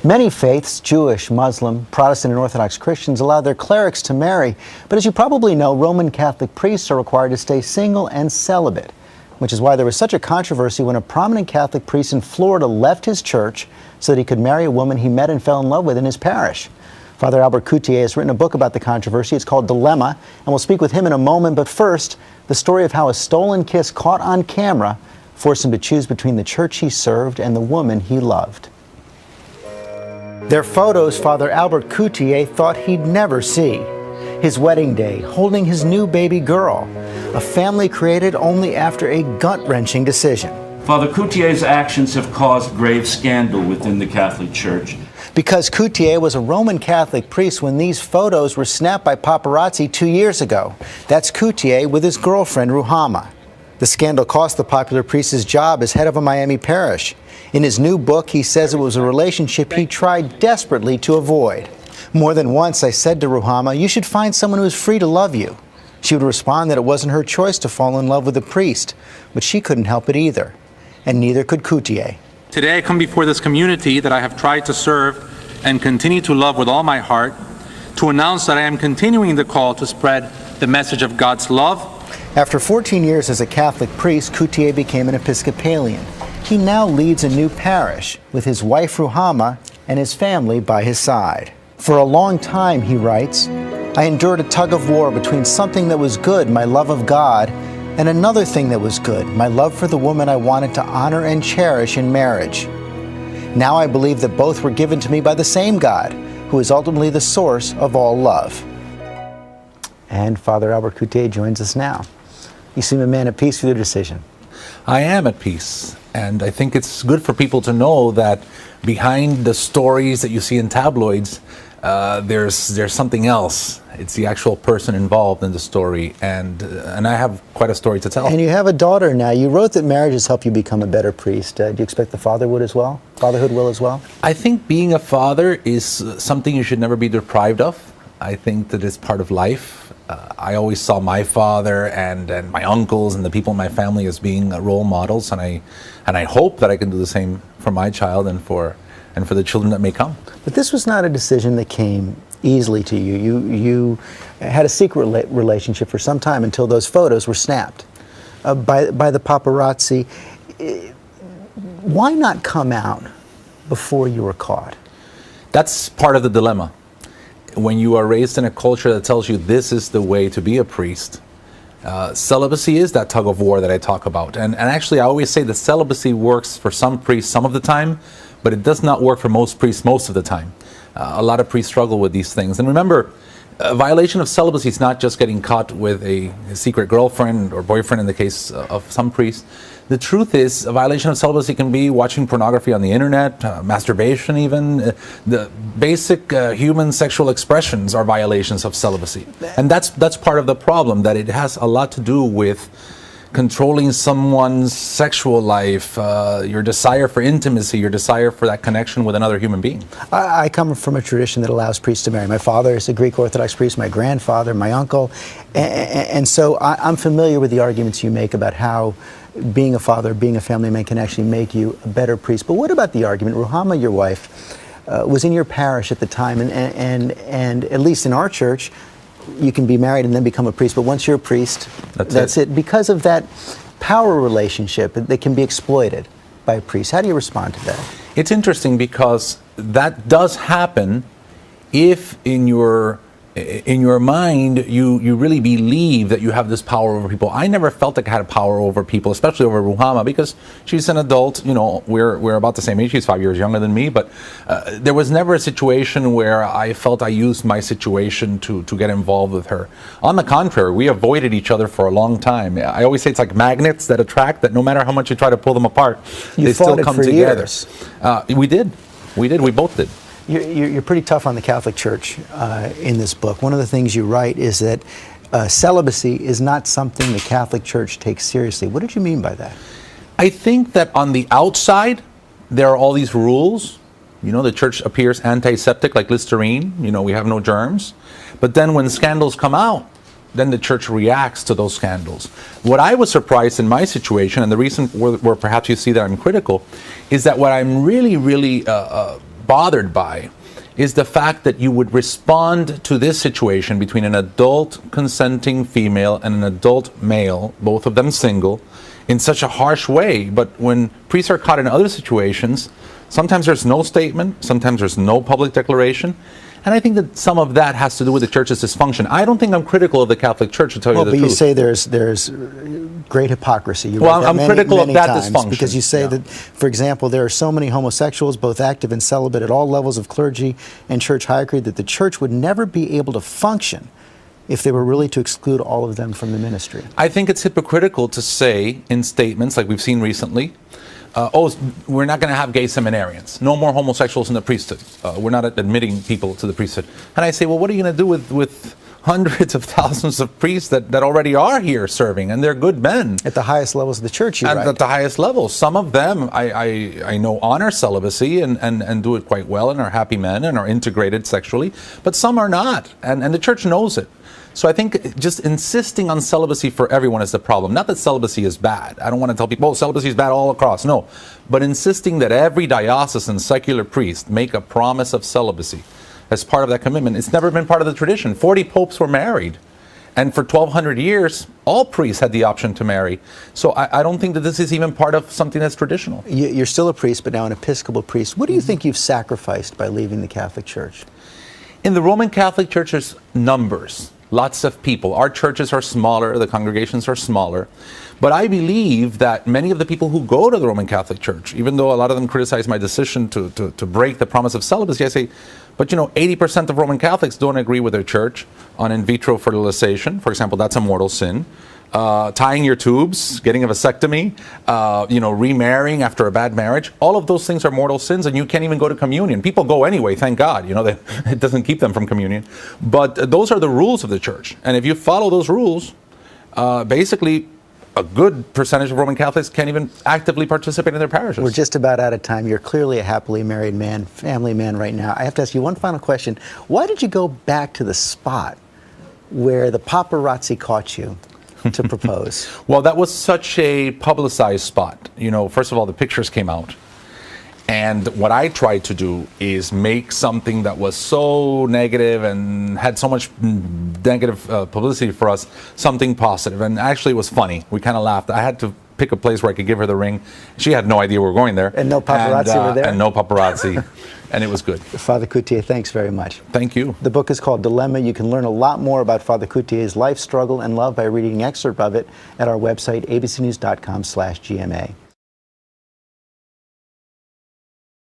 Many faiths, Jewish, Muslim, Protestant, and Orthodox Christians, allow their clerics to marry. But as you probably know, Roman Catholic priests are required to stay single and celibate, which is why there was such a controversy when a prominent Catholic priest in Florida left his church so that he could marry a woman he met and fell in love with in his parish. Father Albert Coutier has written a book about the controversy. It's called Dilemma, and we'll speak with him in a moment. But first, the story of how a stolen kiss caught on camera forced him to choose between the church he served and the woman he loved. They're photos Father Albert Coutier thought he'd never see. His wedding day, holding his new baby girl. A family created only after a gut-wrenching decision. Father Coutier's actions have caused grave scandal within the Catholic Church. Because Coutier was a Roman Catholic priest when these photos were snapped by paparazzi 2 years ago. That's Coutier with his girlfriend, Ruhama. The scandal cost the popular priest his job as head of a Miami parish. In his new book, he says it was a relationship he tried desperately to avoid. More than once, I said to Ruhama, "You should find someone who is free to love you." She would respond that it wasn't her choice to fall in love with a priest, but she couldn't help it either. And neither could Coutier. Today I come before this community that I have tried to serve and continue to love with all my heart to announce that I am continuing the call to spread the message of God's love. After 14 years as a Catholic priest, Coutier became an Episcopalian. He now leads a new parish with his wife Ruhama and his family by his side. For a long time, he writes, I endured a tug of war between something that was good, my love of God, and another thing that was good, my love for the woman I wanted to honor and cherish in marriage. Now I believe that both were given to me by the same God, who is ultimately the source of all love. And Father Albert Coutier joins us now. You seem a man at peace with your decision. I am at peace, and I think it's good for people to know that behind the stories that you see in tabloids, there's something else. It's the actual person involved in the story, and I have quite a story to tell. And you have a daughter now. You wrote that marriage has helped you become a better priest. Do you expect the fatherhood will as well? I think being a father is something you should never be deprived of. I think that it's part of life. I always saw my father and my uncles and the people in my family as being role models, and I hope that I can do the same for my child and for the children that may come. But this was not a decision that came easily to you. You had a secret relationship for some time until those photos were snapped by the paparazzi. Why not come out before you were caught? That's part of the dilemma. When you are raised in a culture that tells you this is the way to be a priest, celibacy is that tug of war that I talk about. And actually, I always say that celibacy works for some priests some of the time, but it does not work for most priests most of the time. A lot of priests struggle with these things. And remember, a violation of celibacy is not just getting caught with a secret girlfriend or boyfriend in the case of some priests. The truth is, a violation of celibacy can be watching pornography on the internet, masturbation even. The basic human sexual expressions are violations of celibacy. And that's part of the problem, that it has a lot to do with controlling someone's sexual life, your desire for intimacy, your desire for that connection with another human being. I come from a tradition that allows priests to marry. My father is a Greek Orthodox priest, my grandfather, my uncle, and so I'm familiar with the arguments you make about how being a father, being a family man can actually make you a better priest. But what about the argument, Ruhama, your wife, was in your parish at the time, and at least in our church, you can be married and then become a priest, but once you're a priest, that's it. Because of that power relationship that can be exploited by a priest. How do you respond to that? It's interesting because that does happen if in your mind you really believe that you have this power over people. I never felt like I had a power over people, especially over Ruhama, because she's an adult. You know, we're about the same age. She's 5 years younger than me, but there was never a situation where I felt I used my situation to get involved with her. On the contrary, we avoided each other for a long time. I always say it's like magnets that attract, that no matter how much you try to pull them apart, they still come together. Years. We did. We both did. You're pretty tough on the Catholic Church in this book. One of the things you write is that celibacy is not something the Catholic Church takes seriously. What did you mean by that? I think that on the outside, there are all these rules. You know, the church appears antiseptic like Listerine. You know, we have no germs. But then when scandals come out, then the church reacts to those scandals. What I was surprised in my situation, and the reason where perhaps you see that I'm critical, is that what I'm really bothered by is the fact that you would respond to this situation between an adult consenting female and an adult male, both of them single, in such a harsh way. But when priests are caught in other situations, sometimes there's no statement, sometimes there's no public declaration. And I think that some of that has to do with the church's dysfunction. I don't think I'm critical of the Catholic Church, to tell you the truth. Well, but you say there's great hypocrisy. You well, I'm critical of that times dysfunction. Because you say that, for example, there are so many homosexuals, both active and celibate, at all levels of clergy and church hierarchy, that the church would never be able to function if they were really to exclude all of them from the ministry. I think it's hypocritical to say in statements like we've seen recently, we're not going to have gay seminarians. No more homosexuals in the priesthood. We're not admitting people to the priesthood. And I say, well, what are you going to do with hundreds of thousands of priests that already are here serving, and they're good men? At the highest levels of the church, you're right. At the highest levels. Some of them, I know, honor celibacy and do it quite well and are happy men and are integrated sexually, but some are not, and the church knows it. So I think just insisting on celibacy for everyone is the problem. Not that celibacy is bad. I don't want to tell people, oh, celibacy is bad all across. No. But insisting that every diocesan secular priest make a promise of celibacy as part of that commitment, it's never been part of the tradition. 40 popes were married. And for 1,200 years, all priests had the option to marry. So I don't think that this is even part of something that's traditional. You're still a priest, but now an Episcopal priest. What do you think you've sacrificed by leaving the Catholic Church? In the Roman Catholic Church, there's numbers. Lots of people. Our churches are smaller, the congregations are smaller. But I believe that many of the people who go to the Roman Catholic Church, even though a lot of them criticize my decision to break the promise of celibacy, I say, but you know, 80% of Roman Catholics don't agree with their church on in vitro fertilization. For example, that's a mortal sin. Tying your tubes, getting a vasectomy, remarrying after a bad marriage. All of those things are mortal sins, and you can't even go to communion. People go anyway, thank God. You know, it doesn't keep them from communion. But those are the rules of the church. And if you follow those rules, basically a good percentage of Roman Catholics can't even actively participate in their parishes. We're just about out of time. You're clearly a happily married man, family man right now. I have to ask you one final question. Why did you go back to the spot where the paparazzi caught you to propose? Well, that was such a publicized spot. You know, first of all, the pictures came out. And what I tried to do is make something that was so negative and had so much negative publicity for us, something positive. And actually it was funny. We kind of laughed. I had to pick a place where I could give her the ring. She had no idea we were going there. And no paparazzi were there? And no paparazzi. And it was good. Father Coutier, thanks very much. Thank you. The book is called Dilemma. You can learn a lot more about Father Coutier's life, struggle, and love by reading an excerpt of it at our website, abcnews.com/GMA.